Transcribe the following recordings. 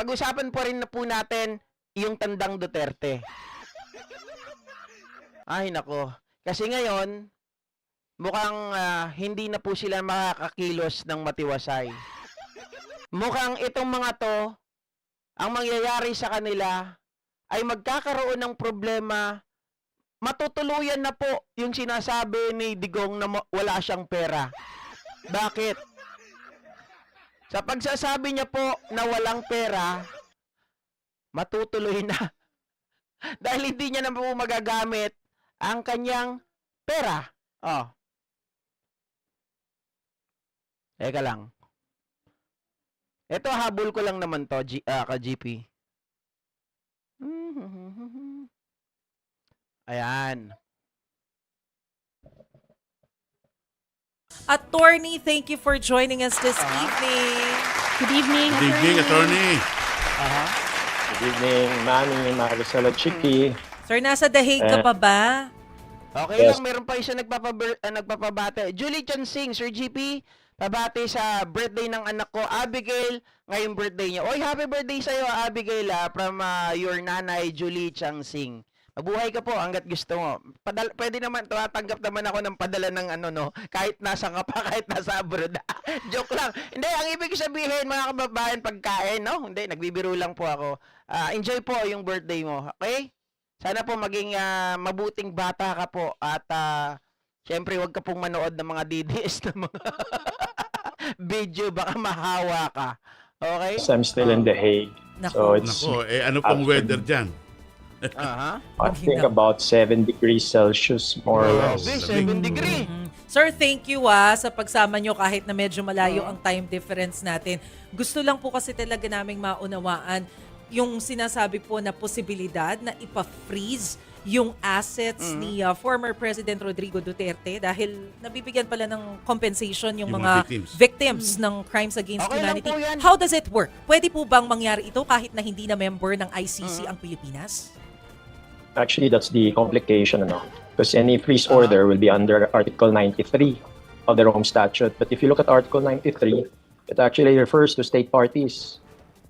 pag-usapan po rin na po natin yung tandang Duterte. Ay, nako. Kasi ngayon, mukhang hindi na po sila makakakilos ng matiwasay. Mukhang itong mga to, ang mangyayari sa kanila ay magkakaroon ng problema. Matutuluyan na po yung sinasabi ni Digong na wala siyang pera. Bakit? Sa pagsasabi niya po na walang pera, matutuloy na. Dahil hindi niya na po magagamit ang kanyang pera. Oh. Teka lang. Ito, habol ko lang naman to, ka-GP. Ayan. Attorney, thank you for joining us this evening. Good evening, Good evening, attorney. Good evening, Manny, Maricel at Chicky. Sir, nasa The Hague ka pa ba? Okay Yes. lang, meron pa isa nagpapabate. Julie Chansing, Sir GP, pabati sa birthday ng anak ko, Abigail, ngayong birthday niya. Oy, happy birthday sa'yo, Abigail, from your nanay, Julie Chansing. Mabuhay ka po hanggat gusto mo. Pwede naman, tatanggap naman ako ng padala ng kahit nasa ka pa, kahit nasa abroad. Joke lang. Hindi, ang ibig sabihin, mga kababayan, pagkain, no? Hindi, nagbibiro lang po ako. Enjoy po yung birthday mo, okay? Sana po maging mabuting bata ka po at syempre wag ka pong manood ng mga DDS na mga video, baka mahawa ka. Okay? So I'm still in The Hague. So it's, Nako, ano pong weather dyan? I think about 7 degrees Celsius, more or less. 7 degree. Sir, thank you sa pagsama nyo kahit na medyo malayo ang time difference natin. Gusto lang po kasi talaga naming maunawaan yung sinasabi po na posibilidad na ipa-freeze yung assets ni former President Rodrigo Duterte dahil nabibigyan pala ng compensation yung mga victims ng crimes against Okay lang humanity. po yan. How does it work? Pwede po bang mangyari ito kahit na hindi na member ng ICC ang Pilipinas? Actually, that's the complication, because any freeze order will be under Article 93 of the Rome Statute. But if you look at Article 93, it actually refers to state parties.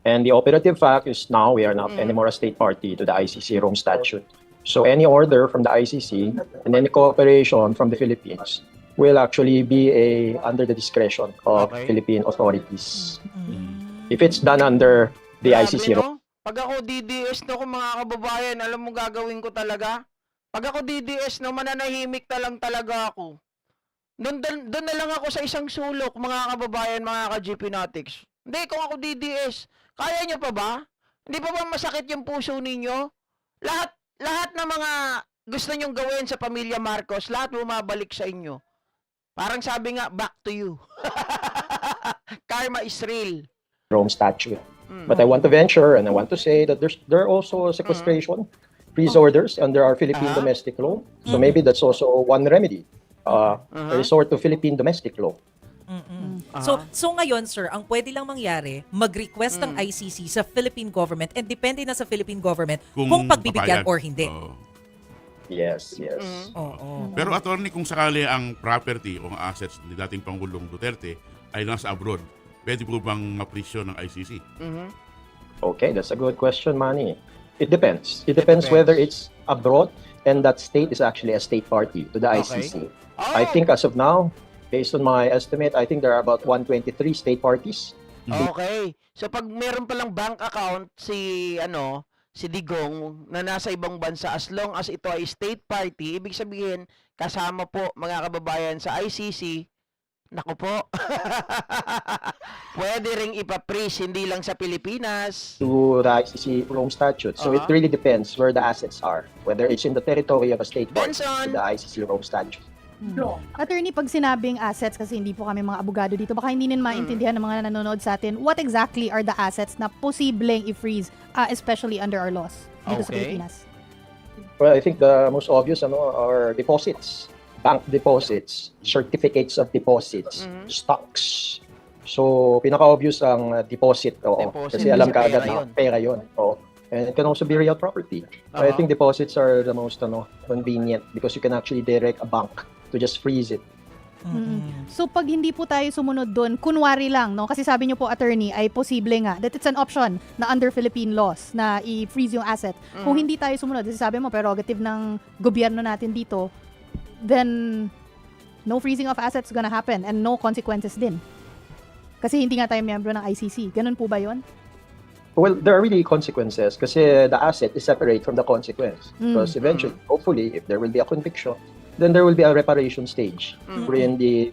And the operative fact is now we are not anymore a state party to the ICC Rome Statute. So any order from the ICC and any cooperation from the Philippines will actually be under the discretion of Philippine authorities. If it's done under the ICC Rome. Pag ako DDS no, mga kababayan, alam mo gagawin ko talaga? Pag ako DDS no, mananahimik na lang talaga ako. Doon na lang ako sa isang sulok, mga kababayan, mga ka-GP Natics. Hindi, kung ako DDS, kaya nyo pa ba? Hindi pa ba masakit yung puso ninyo? Lahat ng mga gusto nyong gawin sa pamilya Marcos, lahat bumabalik sa inyo. Parang sabi nga, back to you. Karma is real. Rome Statute. But I want to venture and I want to say that there are also sequestration, freeze orders under our Philippine domestic law. So maybe that's also one remedy. Resort to Philippine domestic law. So ngayon, sir, ang pwede lang mangyari, mag-request ng ICC sa Philippine government and depende na sa Philippine government kung pagbibigyan or hindi. Yes. Pero attorney, kung sakali ang property o ang assets ni dating Pangulong Duterte ay nasa abroad, pwede po bang ma-freeze ng ICC? Okay, that's a good question, Manny. It depends. It depends whether it's abroad and that state is actually a state party to the ICC. I think as of now, based on my estimate, I think there are about 123 state parties. Okay. So pag meron palang bank account si Digong na nasa ibang bansa, as long as ito ay state party, ibig sabihin kasama po, mga kababayan, sa ICC. Naku po. Pwede ring ipa-freeze hindi lang sa Pilipinas. To the ICC Rome Statute. So it really depends where the assets are. Whether it's in the territory of a state party to the ICC Rome Statute. Attorney, pag sinabing assets, kasi hindi po kami mga abogado dito, baka hindi nila maintindihan ng mga nanonood sa atin, what exactly are the assets na posibleng i-freeze, especially under our laws dito sa Pilipinas? Well, I think the most obvious are deposits. Bank deposits, certificates of deposits, stocks. So, pinaka-obvious ang deposit. Kasi alam ka agad na pera yun. And it can also be real property. So I think deposits are the most convenient because you can actually direct a bank to just freeze it. So pag hindi po tayo sumunod doon, kunwari lang, no? Kasi sabi niyo po, attorney, ay posible nga that it's an option na under Philippine laws na i-freeze yung asset. Kung hindi tayo sumunod, kasi sabi mo, prerogative ng gobyerno natin dito, then no freezing of assets gonna happen and no consequences din. Kasi hindi nga tayo miyembro ng ICC. Ganun po ba yun? Well, there are really consequences kasi the asset is separate from the consequence. Because eventually, hopefully, if there will be a conviction, then there will be a reparation stage wherein the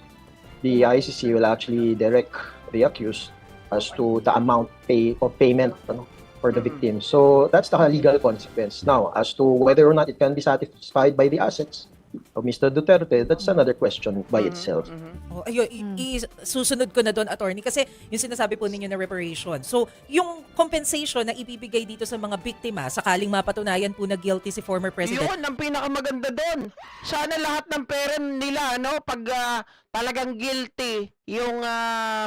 ICC will actually direct the accused as to the amount payment for the victim. So that's the legal consequence. Now, as to whether or not it can be satisfied by the assets of Mr. Duterte, that's another question by itself. Oh, ayun, susunod ko na doon, attorney, kasi yung sinasabi po ninyo na reparation. So, yung compensation na ibibigay dito sa mga biktima sakaling mapatunayan po na guilty si former president. Yun ang pinakamaganda doon. Sana lahat ng pera nila, no, pag talagang guilty yung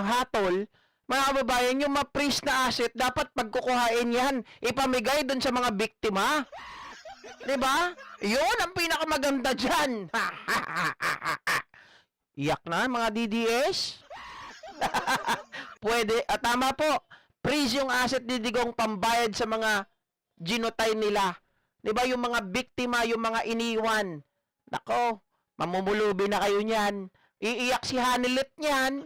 hatol, mga kababayan, yung ma-freeze na asset, dapat pagkukuhain yan, ipamigay doon sa mga biktima. Diba? Yun ang pinakamaganda dyan. Iyak na, mga DDS. Pwede. Tama po. Freeze yung asset ni Digong pambayad sa mga ginotay nila. Diba? Yung mga biktima, yung mga iniwan. Nako, mamumulubi na kayo niyan. Iiyak si Hanilet niyan.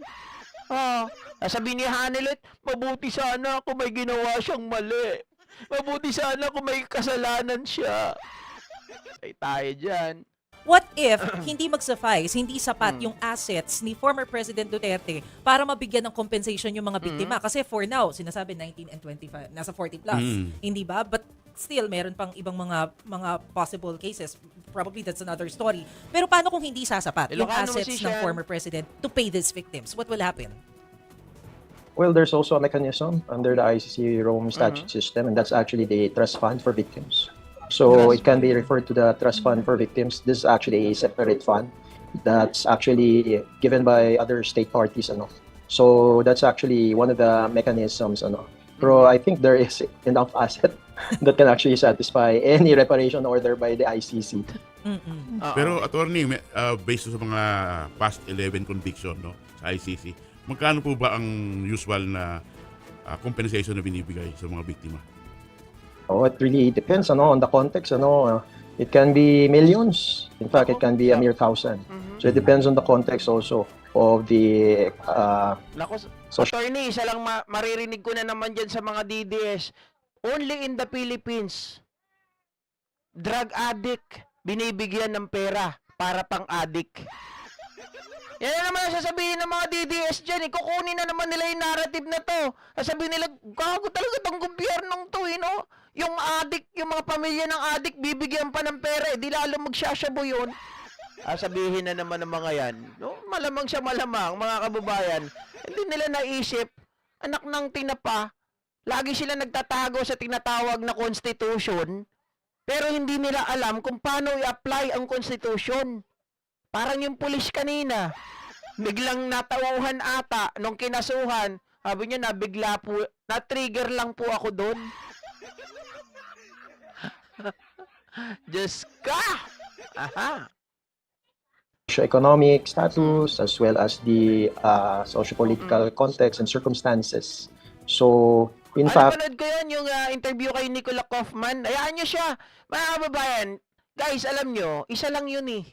Oh, sabi ni Hanilet, mabuti sana kung may ginawa siyang mali. Mabuti sana kung may kasalanan siya. Ay tayo dyan. What if hindi mag-suffice, hindi sapat yung assets ni former President Duterte para mabigyan ng compensation yung mga biktima? Kasi for now, sinasabi 19 and 25, nasa 40 plus. Hindi ba? But still, meron pang ibang mga possible cases. Probably that's another story. Pero paano kung hindi sasapat yung Ilocano assets ng musician. former president to pay these victims? What will happen? Well, there's also a mechanism under the ICC Rome statute system, and that's actually the trust fund for victims. So it can be referred to the trust fund for victims. This is actually a separate fund that's actually given by other state parties. So that's actually one of the mechanisms. Pero I think there is enough asset that can actually satisfy any reparation order by the ICC. Pero attorney, based sa mga past 11 conviction sa ICC, magkano po ba ang usual na compensation na binibigay sa mga biktima? Oh, it really depends on the context. It can be millions. In fact, it can be a mere thousand. So it depends on the context also of the Nako, So- attorney, isa lang maririnig ko na naman dyan sa mga DDS. Only in the Philippines, drug addict, binibigyan ng pera para pang addict. Yan na naman ang sasabihin ng mga DDS dyan. Kukunin na naman nila yung narrative na to. Sasabihin nila, gago talaga itong gobyernong to, Yung addict, yung mga pamilya ng addict, bibigyan pa ng pera. Di lalo magsasabu yun. Sabihin na naman ng mga yan. No? Malamang siya malamang, mga kababayan. Hindi nila naisip, anak ng tinapa, lagi sila nagtatago sa tinatawag na constitution, pero hindi nila alam kung paano i-apply ang constitution. Parang yung pulis kanina, biglang natauhan ata nung kinasuhan. Sabi niya, nabigla po, na-trigger lang po ako doon. Diyos ka! Aha! socioeconomic status as well as the socio-political context and circumstances. So, in fact, Napanood ko yun, yung interview kay Nicola Kaufman. Hayaan nyo siya. Mga kababayan, guys, alam nyo, isa lang yun eh.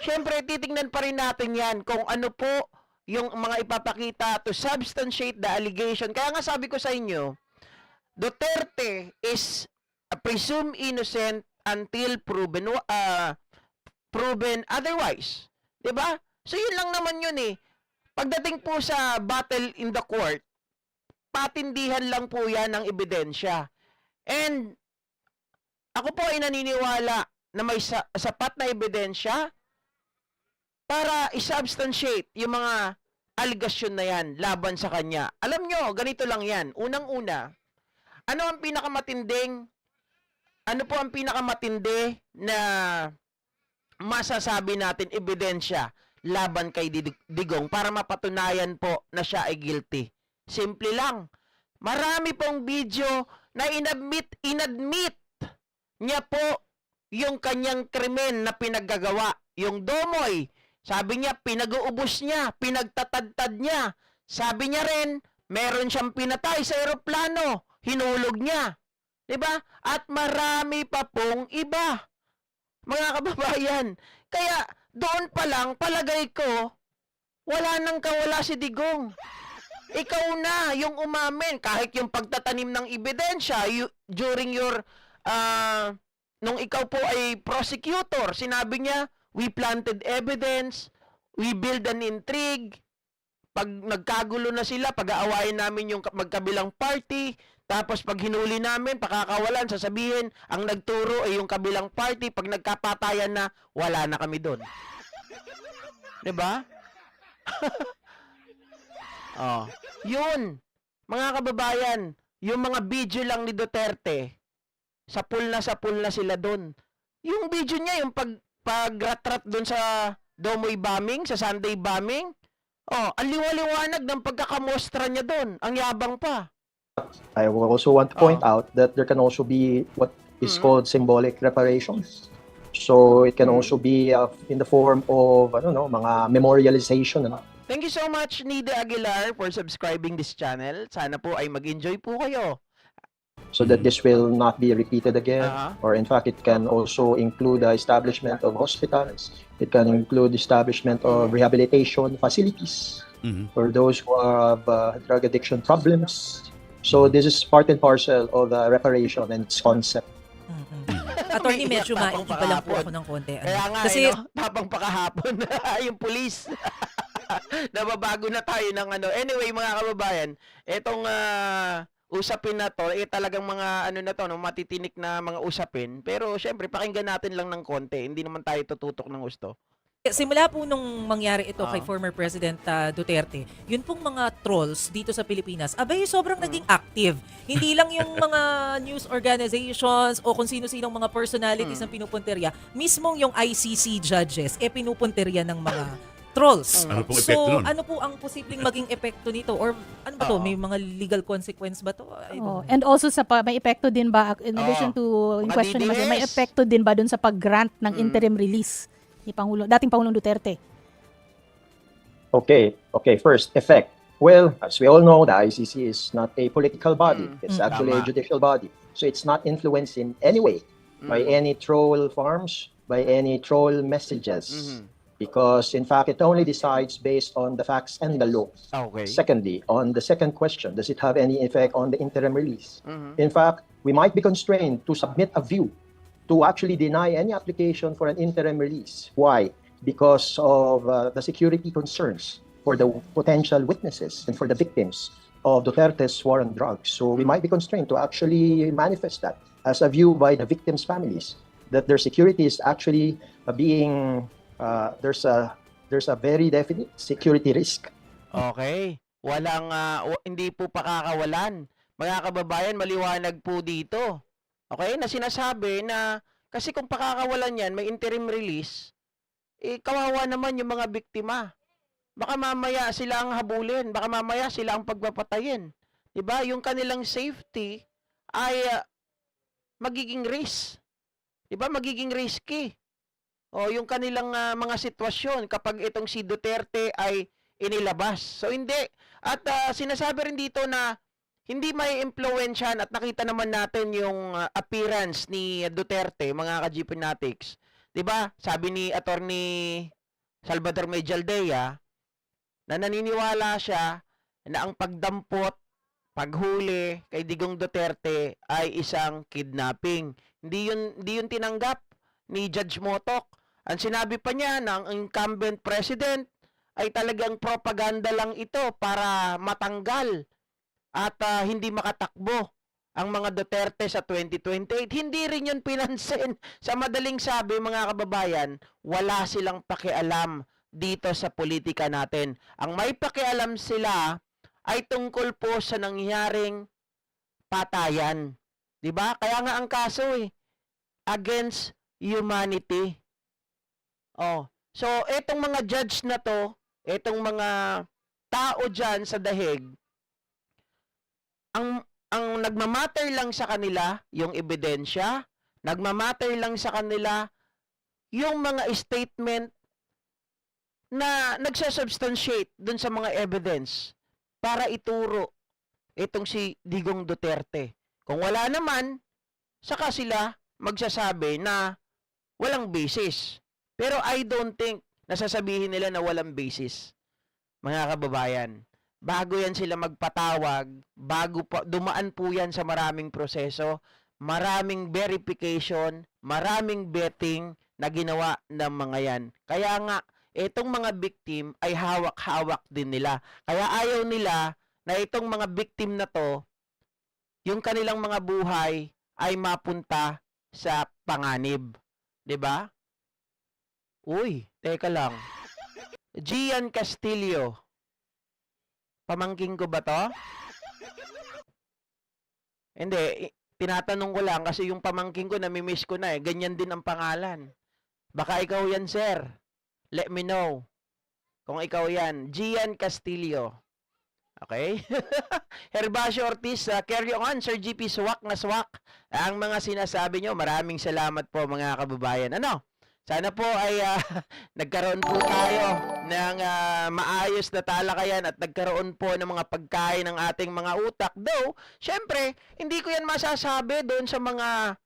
Siyempre, titingnan pa rin natin yan kung ano po yung mga ipapakita to substantiate the allegation. Kaya nga sabi ko sa inyo, Duterte is presumed innocent until proven otherwise. 'Di ba? So yun lang naman yun eh. Pagdating po sa battle in the court, patindihan lang po yan ng ebidensya. And ako po ay naniniwala na may sapat na ebidensya para i-substantiate yung mga allegation na yan laban sa kanya. Alam nyo, ganito lang yan. Unang-una, ano po ang pinakamatindi na masasabi natin ebidensya laban kay Digong para mapatunayan po na siya ay guilty? Simple lang. Marami pong video na inadmit niya po yung kanyang krimen na pinaggagawa. Yung Domoy, Sabi niya, pinag-uubos niya, pinagtatadtad niya. Sabi niya rin, meron siyang pinatay sa eroplano, hinulog niya. 'Di ba? At marami pa pong iba. Mga kababayan, kaya doon pa lang palagay ko, wala nang kawala si Digong. Ikaw na yung umamin kahit yung pagtatanim ng ebidensya during your nung ikaw po ay prosecutor, sinabi niya, we planted evidence, we build an intrigue. Pag nagkagulo na sila, pag-aawayin namin yung magkabilang party, tapos pag hinuli namin, pakakawalan, sasabihin, ang nagturo ay yung kabilang party, pag nagkapatayan na, wala na kami doon. 'Di ba? Oh, yun. Mga kababayan, yung mga video lang ni Duterte, sapul na sila doon. Yung video niya, yung pagratrat doon sa Domoy bombing, sa Sunday bombing, oh, ang liwaliwanag ng pagkakamostra niya doon. Ang yabang pa. I will also want to point out that there can also be what is called symbolic reparations. So it can also be in the form of, I don't know, mga memorialization. Ano? Thank you so much, Nida Aguilar, for subscribing this channel. Sana po ay mag-enjoy po kayo. So that this will not be repeated again. Or in fact, it can also include the establishment of hospitals. It can include establishment of rehabilitation facilities for those who have drug addiction problems. So this is part and parcel of the reparation and its concept. Attorney, medyo maiiba lang po ako ng konti. Kaya nga, Kasi, tapang pakahapon, yung pulis. Nababago na tayo ng ano. Anyway, mga kababayan, etong usapin na to, talagang mga ano na to, no, matitinik na mga usapin. Pero syempre, pakinggan natin lang ng konti. Hindi naman tayo tututok ng gusto. simula po nung mangyari ito kay former President Duterte, yun pong mga trolls dito sa Pilipinas, abay sobrang naging active. Hindi lang yung mga news organizations o kung sino-sinong mga personalities ng pinupunterya, mismong yung ICC judges, pinupunterya ng mga trolls. Ano pong So, epekto nun? ano po ang posibleng maging epekto nito? Or ano ba to? May mga legal consequence ba to? I don't know. And also may epekto din ba in addition to in Mga question naman, may DDS. epekto din ba dun sa pag-grant ng interim release ni dating Pangulong Duterte? Okay, first, effect. Well, as we all know, the ICC is not a political body. It's actually a Tama. judicial body. So it's not influenced in any way by any troll farms, by any troll messages. Because, in fact, it only decides based on the facts and the law. Okay. Secondly, on the second question, does it have any effect on the interim release? In fact, we might be constrained to submit a view to actually deny any application for an interim release. Why? Because of the security concerns for the potential witnesses and for the victims of Duterte's war on drugs. So we might be constrained to actually manifest that as a view by the victims' families, that their security is actually being, there's a very definite security risk. Okay. Walang, hindi po pakakawalan. Mga kababayan, maliwanag po dito. Okay? Na sinasabi na, kasi kung pakakawalan yan, may interim release, kawawa naman yung mga biktima. Baka mamaya sila ang habulin. Baka mamaya sila ang pagpapatayin. Diba? Yung kanilang safety ay magiging risk. Diba? Magiging risky. O yung kanilang mga sitwasyon kapag itong si Duterte ay inilabas. So hindi. At sinasabi rin dito na hindi may impluwensyahan at nakita naman natin yung appearance ni Duterte, mga ka-GP Natics. 'Di ba? Sabi ni Attorney Salvador Medialdea na naniniwala siya na ang pagdampot, paghuli kay Digong Duterte ay isang kidnapping. Hindi yun tinanggap ni Judge Motok. Ang sinabi pa niya ng incumbent president ay talagang propaganda lang ito para matanggal at hindi makatakbo ang mga Duterte sa 2028. Hindi rin yun pinansin. Sa madaling sabi, mga kababayan, wala silang pakialam dito sa politika natin. Ang may pakialam sila ay tungkol po sa nangyaring patayan. 'Di ba? Kaya nga ang kaso against humanity. Oh, so etong mga judge na to, etong mga tao diyan sa dahig, ang nagmamatter lang sa kanila yung ebidensya, nagmamatter lang sa kanila yung mga statement na nagsasubstantiate dun sa mga evidence para ituro itong si Digong Duterte. Kung wala naman, saka sila magsasabi na walang basis. Pero I don't think nasasabihin nila na walang basis. Mga kababayan, bago yan sila magpatawag, bago pa, dumaan po yan sa maraming proseso, maraming verification, maraming betting na ginawa ng mga yan. Kaya nga, itong mga victim ay hawak-hawak din nila. Kaya ayaw nila na itong mga victim na to, yung kanilang mga buhay ay mapunta sa panganib. 'Di ba? Uy, teka lang. Gian Castillo. Pamangking ko ba to? Hindi, tinatanong ko lang kasi yung pamangking ko nami-miss ko na eh. Ganyan din ang pangalan. Baka ikaw yan, sir. Let me know. Kung ikaw yan. Gian Castillo. Okay? Herbacio Ortiz, carry on, Sir GP, swak na swak. Ang mga sinasabi nyo, maraming salamat po mga kababayan. Ano? Sana po ay nagkaroon po tayo ng maayos na talakayan at nagkaroon po ng mga pagkain ng ating mga utak. Though, syempre, hindi ko yan masasabi doon sa mga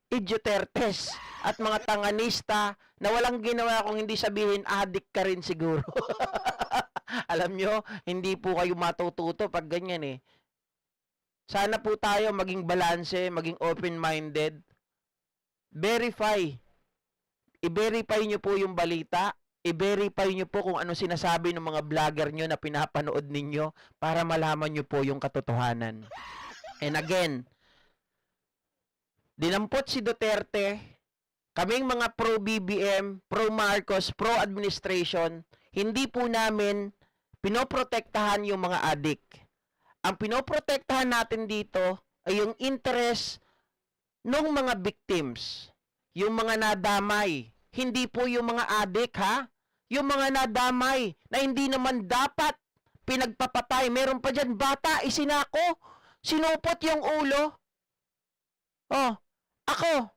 idiotertes at mga tanganista na walang ginawa kung hindi sabihin addict ka rin siguro. Alam nyo, hindi po kayo matututo pag ganyan eh. Sana po tayo maging balanse, maging open-minded. Verify. I-verify nyo po yung balita. I-verify nyo po kung ano sinasabi ng mga vlogger nyo na pinapanood ninyo para malaman nyo po yung katotohanan. And again, dinampot si Duterte, kaming mga pro-BBM, pro-Marcos, pro-administration, hindi po namin pinoprotektahan yung mga adik. Ang pinoprotektahan natin dito ay yung interest ng mga victims, yung mga nadamay. Hindi po yung mga adik, ha? Yung mga nadamay na hindi naman dapat pinagpapatay. Meron pa dyan, bata, isinako, sinupot yung ulo. Oh, ako,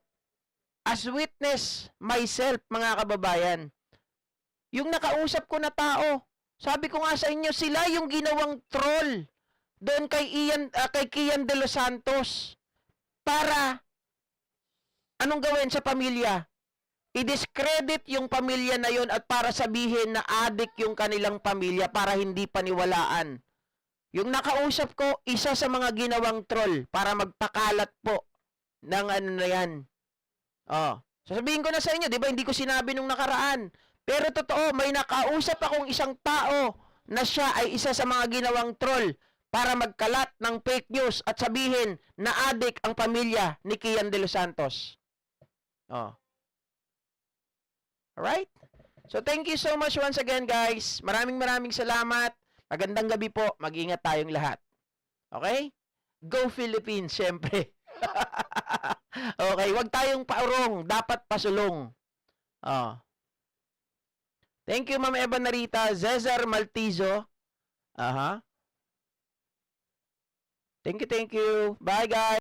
as witness myself, mga kababayan, yung nakausap ko na tao, sabi ko nga sa inyo, sila yung ginawang troll doon kay Kian de los Santos para anong gawin sa pamilya? I-discredit yung pamilya na yon at para sabihin na adik yung kanilang pamilya para hindi paniwalaan. Yung nakausap ko, isa sa mga ginawang troll para magpakalat po ng ano na yan. Oh, sasabihin ko na sa inyo, di ba hindi ko sinabi nung nakaraan. Pero totoo, may nakausap akong isang tao na siya ay isa sa mga ginawang troll para magkalat ng fake news at sabihin na adik ang pamilya ni Kian de los Santos. Oh. Alright? So, thank you so much once again, guys. Maraming salamat. Magandang gabi po. Mag-ingat tayong lahat. Okay? Go Philippines, syempre. Okay, wag tayong paurong. Dapat pasulong. Oh. Thank you, Ma'am Eva Narita. Cesar Maltizo. Aha. Thank you. Bye, guys.